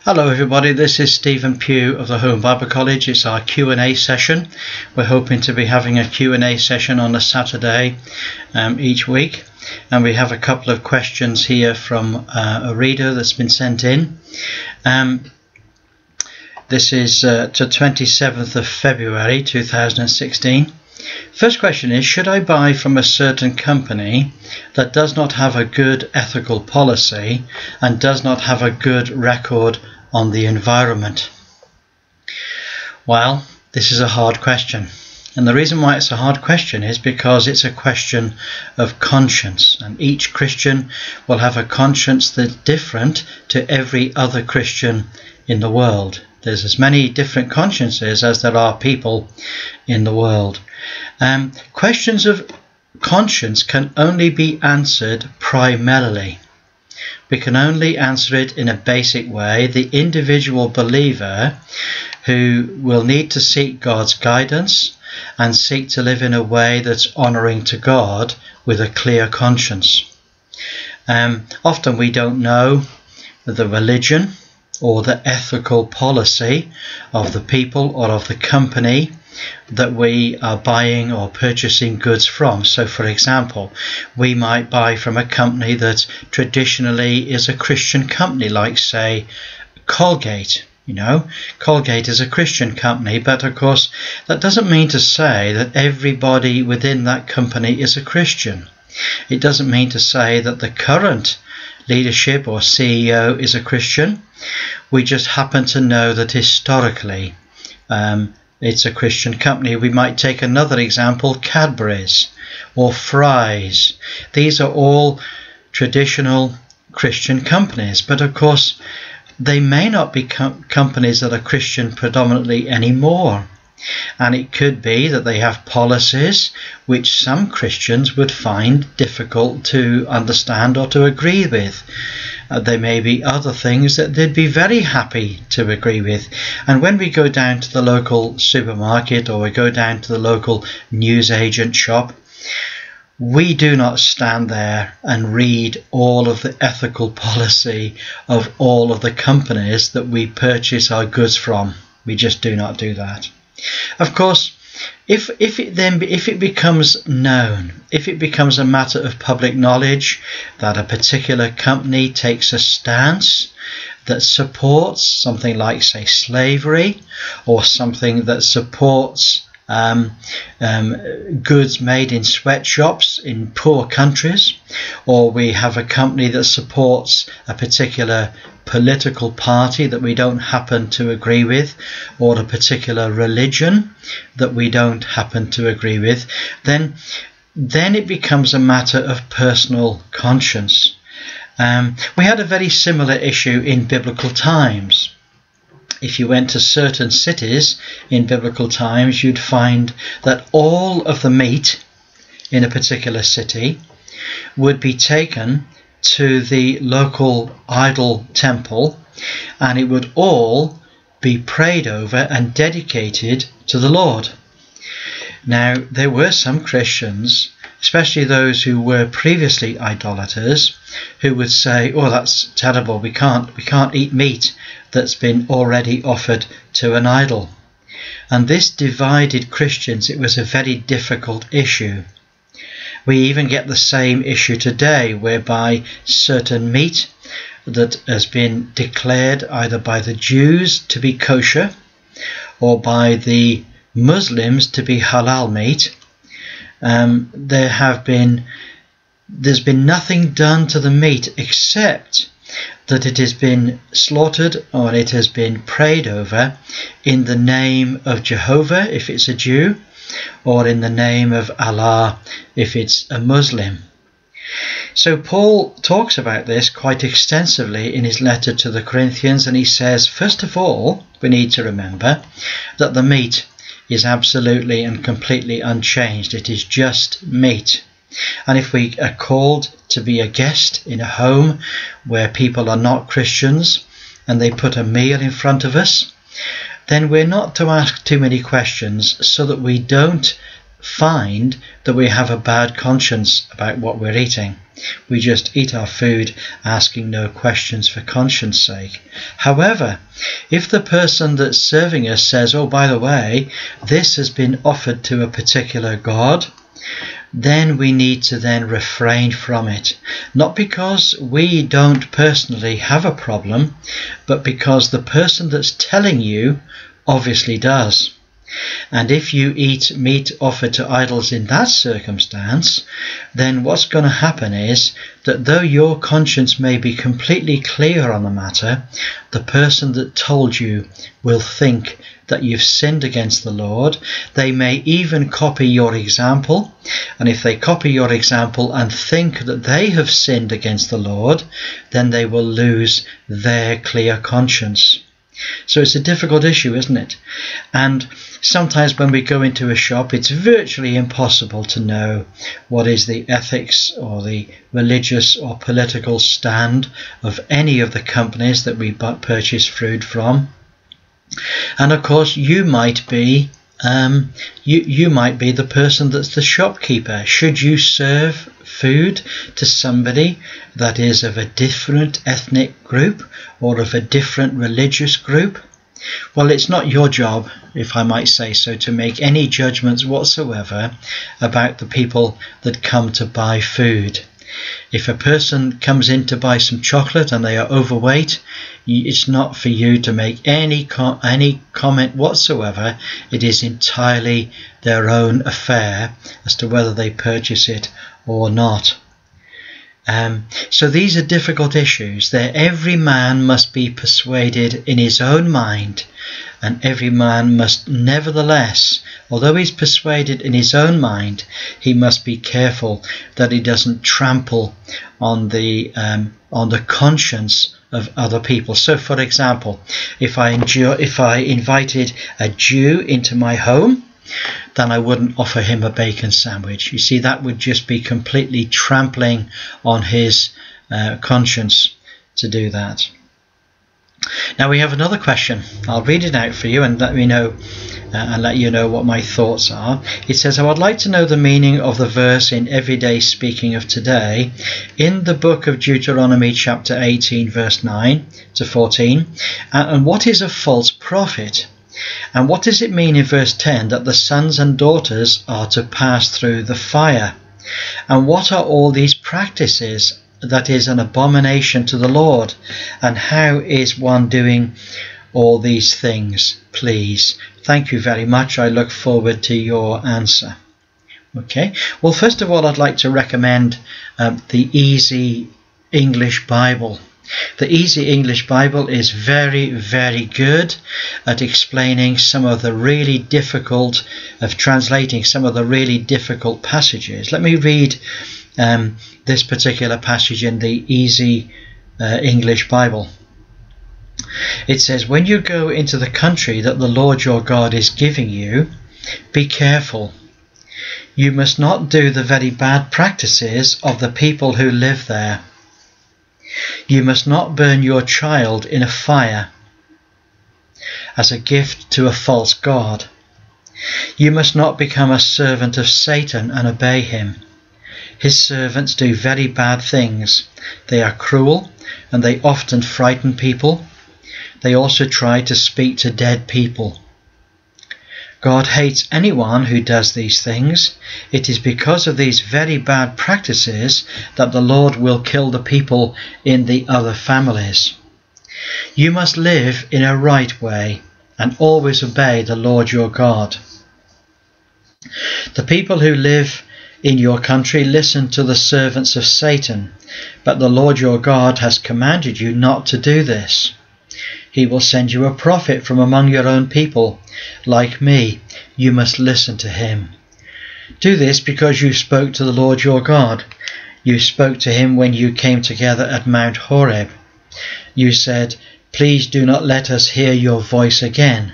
Hello everybody, this is Stephen Pugh of the Home Bible College. It's our Q&A session. We're hoping to be having a Q&A session on a Saturday each week. And we have a couple of questions here from a reader that's been sent in. This is to 27th of February 2016. First question is, should I buy from a certain company that does not have a good ethical policy and does not have a good record on the environment? Well, this is a hard question. And the reason why it's a hard question is because it's a question of conscience. And each Christian will have a conscience that's different to every other Christian in the world. There's as many different consciences as there are people in the world. Questions of conscience can only be answered primarily. We can only answer it in a basic way. The individual believer who will need to seek God's guidance and seek to live in a way that's honouring to God with a clear conscience. Often we don't know the religion or the ethical policy of the people or of the company that we are buying or purchasing goods from. So for example, we might buy from a company that traditionally is a Christian company, like say Colgate. Colgate is a Christian company, but of course that doesn't mean to say that everybody within that company is a Christian. It doesn't mean to say that the current leadership or CEO is a Christian. We just happen to know that historically it's a Christian company. We might take another example, Cadbury's or Fry's. These are all traditional Christian companies, but of course they may not be companies that are Christian predominantly anymore. And it could be that they have policies which some Christians would find difficult to understand or to agree with. There may be other things that they'd be very happy to agree with. And when we go down to the local supermarket or we go down to the local newsagent shop, we do not stand there and read all of the ethical policy of all of the companies that we purchase our goods from. We just do not do that. Of course, if it becomes known, if it becomes a matter of public knowledge that a particular company takes a stance that supports something like, say, slavery, or something that supports goods made in sweatshops in poor countries, or we have a company that supports a particular political party that we don't happen to agree with, or a particular religion that we don't happen to agree with, then it becomes a matter of personal conscience. We had a very similar issue in biblical times. If you went to certain cities in biblical times, you'd find that all of the meat in a particular city would be taken to the local idol temple, and it would all be prayed over and dedicated to the Lord. Now, there were some Christians, especially those who were previously idolaters, who would say, "Oh, that's terrible, we can't eat meat that's been already offered to an idol." And this divided Christians. It was a very difficult issue. We even get the same issue today, whereby certain meat that has been declared either by the Jews to be kosher or by the Muslims to be halal meat, there's been nothing done to the meat except that it has been slaughtered or it has been prayed over in the name of Jehovah if it's a Jew, or in the name of Allah if it's a Muslim. So Paul talks about this quite extensively in his letter to the Corinthians, and he says, first of all, we need to remember that the meat is absolutely and completely unchanged. It is just meat. And if we are called to be a guest in a home where people are not Christians and they put a meal in front of us, then we're not to ask too many questions so that we don't find that we have a bad conscience about what we're eating. We just eat our food, asking no questions for conscience sake. However, if the person that's serving us says, oh, by the way, this has been offered to a particular god, then we need to then refrain from it. Not because we don't personally have a problem, but because the person that's telling you obviously does. And if you eat meat offered to idols in that circumstance, then what's going to happen is that though your conscience may be completely clear on the matter, the person that told you will think that you've sinned against the Lord. They may even copy your example, and if they copy your example and think that they have sinned against the Lord, then they will lose their clear conscience. So it's a difficult issue, isn't it? And sometimes when we go into a shop, it's virtually impossible to know what is the ethics or the religious or political stand of any of the companies that we purchase food from. And of course, you might be the person that's the shopkeeper. Should you serve food to somebody that is of a different ethnic group or of a different religious group? Well, it's not your job, if I might say so, to make any judgments whatsoever about the people that come to buy food. If a person comes in to buy some chocolate and they are overweight, it's not for you to make any comment whatsoever. It is entirely their own affair as to whether they purchase it or not. So these are difficult issues. Every man must be persuaded in his own mind, and every man must nevertheless, although he's persuaded in his own mind, he must be careful that he doesn't trample on the conscience of other people. So, for example, if I invited a Jew into my home, then I wouldn't offer him a bacon sandwich. You see, that would just be completely trampling on his conscience to do that. Now we have another question. I'll read it out for you and let me know and let you know what my thoughts are. It says, I would like to know the meaning of the verse in Everyday Speaking of Today in the book of Deuteronomy chapter 18 verse 9 to 14, and what is a false prophet? And what does it mean in verse 10 that the sons and daughters are to pass through the fire? And what are all these practices that is an abomination to the Lord? And how is one doing all these things? Please. Thank you very much. I look forward to your answer. Okay. Well, first of all, I'd like to recommend the Easy English Bible. The Easy English Bible is very, very good at explaining some of the really difficult, translating some of the really difficult passages. Let me read this particular passage in the Easy English Bible. It says, when you go into the country that the Lord your God is giving you, be careful. You must not do the very bad practices of the people who live there. You must not burn your child in a fire as a gift to a false god. You must not become a servant of Satan and obey him. His servants do very bad things. They are cruel and they often frighten people. They also try to speak to dead people. God hates anyone who does these things. It is because of these very bad practices that the Lord will kill the people in the other families. You must live in a right way and always obey the Lord your God. The people who live in your country listen to the servants of Satan, but the Lord your God has commanded you not to do this. He will send you a prophet from among your own people. Like me, you must listen to him. Do this because you spoke to the Lord your God. You spoke to him when you came together at Mount Horeb. You said, please do not let us hear your voice again.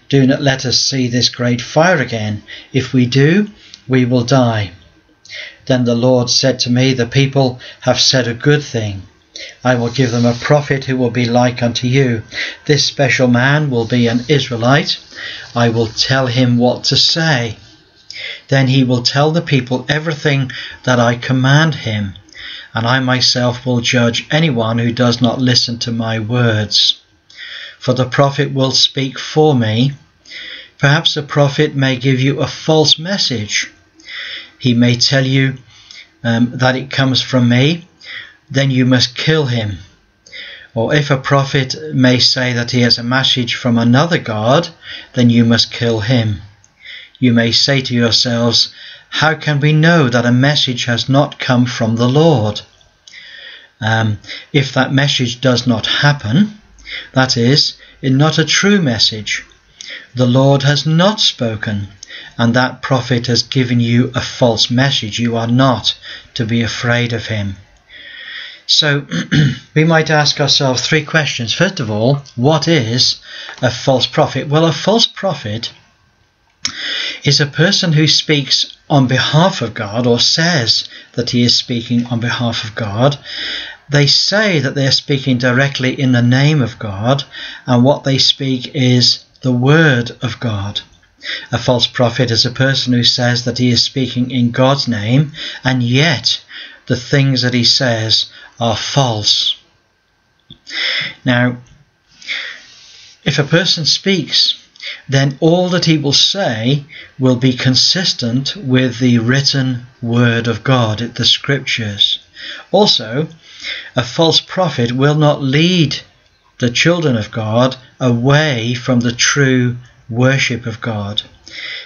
Do not let us see this great fire again. If we do, we will die. Then the Lord said to me, the people have said a good thing. I will give them a prophet who will be like unto you. This special man will be an Israelite. I will tell him what to say. Then he will tell the people everything that I command him. and I myself will judge anyone who does not listen to my words. For the prophet will speak for me. Perhaps the prophet may give you a false message. He may tell you that it comes from me, then you must kill him. Or if a prophet may say that he has a message from another God, then you must kill him. You may say to yourselves, how can we know that a message has not come from the Lord? If that message does not happen, that is, not a true message, the Lord has not spoken, and that prophet has given you a false message, you are not to be afraid of him. So we might ask ourselves 3 questions. First of all, what is a false prophet? Well, a false prophet is a person who speaks on behalf of God, or says that he is speaking on behalf of God. They say that they are speaking directly in the name of God, and what they speak is the word of God. A false prophet is a person who says that he is speaking in God's name, and yet the things that he says are false. Now, if a person speaks, then all that he will say will be consistent with the written word of God, the scriptures. Also, a false prophet will not lead the children of God away from the true worship of God.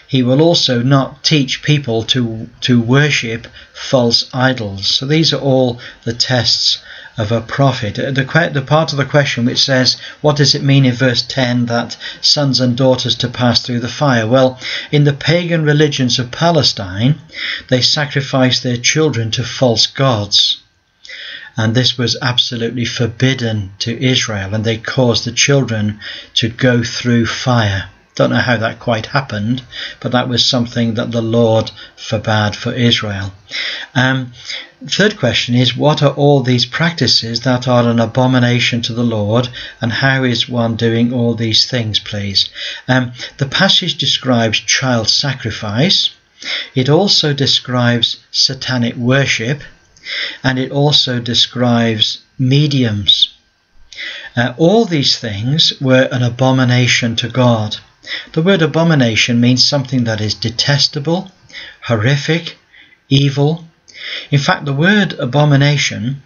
He will also not teach people to worship false idols. So these are all the tests of a prophet. The part of the question which says, what does it mean in verse 10 that sons and daughters to pass through the fire? Well, in the pagan religions of Palestine, they sacrificed their children to false gods. And this was absolutely forbidden to Israel, and they caused the children to go through fire. Don't know how that quite happened, but that was something that the Lord forbade for Israel. Third question is, what are all these practices that are an abomination to the Lord, and how is one doing all these things, please? The passage describes child sacrifice. It also describes satanic worship, and it also describes mediums. All these things were an abomination to God. The word abomination means something that is detestable, horrific, evil. In fact, the word abomination,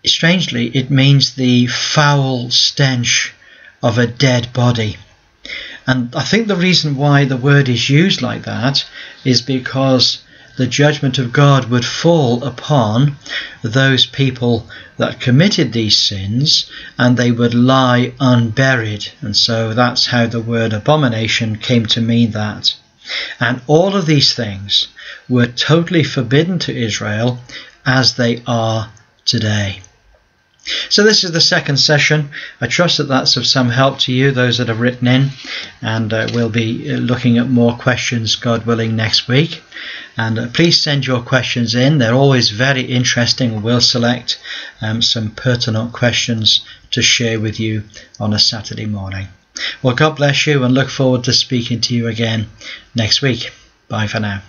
strangely, it means the foul stench of a dead body. And I think the reason why the word is used like that is because the judgment of God would fall upon those people that committed these sins, and they would lie unburied. And so that's how the word abomination came to mean that. And all of these things were totally forbidden to Israel, as they are today. So this is the second session. I trust that that's of some help to you, those that have written in, and we'll be looking at more questions, God willing, next week. And please send your questions in. They're always very interesting. We'll select some pertinent questions to share with you on a Saturday morning. Well, God bless you, and look forward to speaking to you again next week. Bye for now.